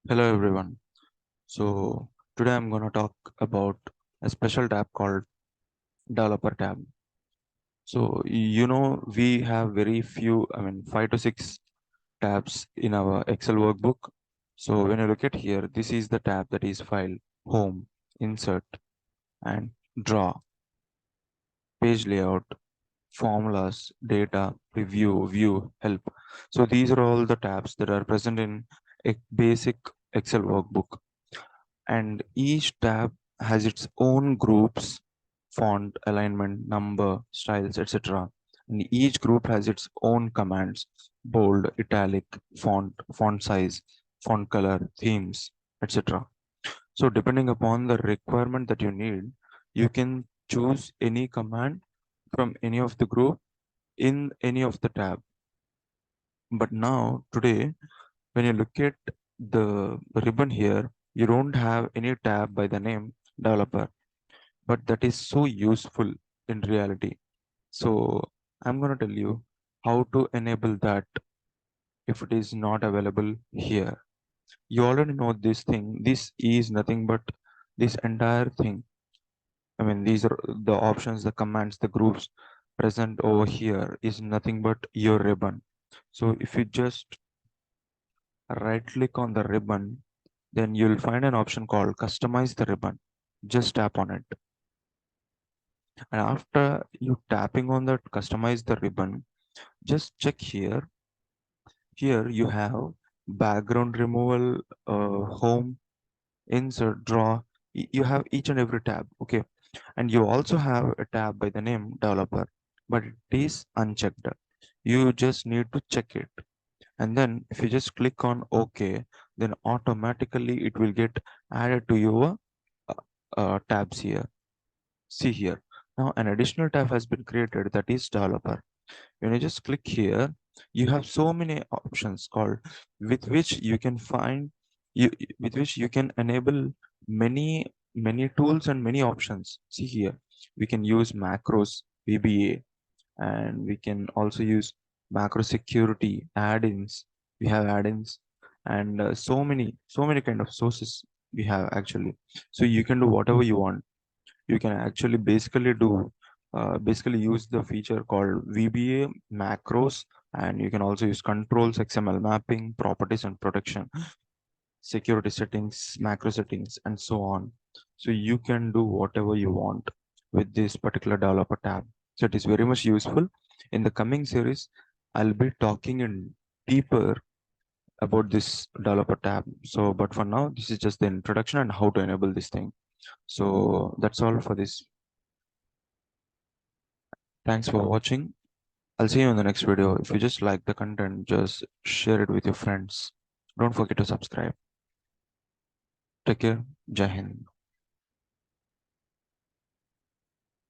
Hello everyone. So today I'm going to talk about a special tab called developer tab. So we have very few, 5 to 6 tabs in our Excel workbook. So when you look at here, this is the tab that is file, home, insert and draw, page layout, formulas, data, review, view, help. So these are all the tabs that are present in a basic Excel workbook. And each tab has its own groups, font, alignment, number, styles, etc. And each group has its own commands: bold, italic, font size, font color, themes, etc. So depending upon the requirement that you need, you can choose any command from any of the group in any of the tab. But now today, when you look at the ribbon here, you don't have any tab by the name developer, but that is so useful in reality. So I'm going to tell you how to enable that if it is not available here. You already know this thing. This is nothing but this entire thing. These are the options, the commands, the groups present over here is nothing but your ribbon. So if you just right click on the ribbon, then you'll find an option called customize the ribbon. Just tap on it. And after you tapping on that customize the ribbon, just check here. Here you have background removal, home, insert, draw. You have each and every tab. Okay. And you also have a tab by the name developer, but it is unchecked. You just need to check it. And then if you just click on OK, then automatically it will get added to your uh, tabs here. See here. Now an additional tab has been created, that is developer. When you just click here, you have so many options called with which you can find you with which you can enable many tools and many options. See here, we can use macros, VBA, and we can also use macro security, add-ins. We have add-ins and so many kind of sources we have actually. So you can do whatever you want. You can actually basically use the feature called VBA macros, and you can also use controls, XML mapping, properties and protection, security settings, macro settings, and so on. So you can do whatever you want with this particular developer tab. So it is very much useful. In the coming series, I'll be talking in deeper about this developer tab. So, but for now, this is just the introduction and how to enable this thing. So that's all for this. Thanks for watching. I'll see you in the next video. If you just like the content, just share it with your friends. Don't forget to subscribe. Take care. Jai Hind.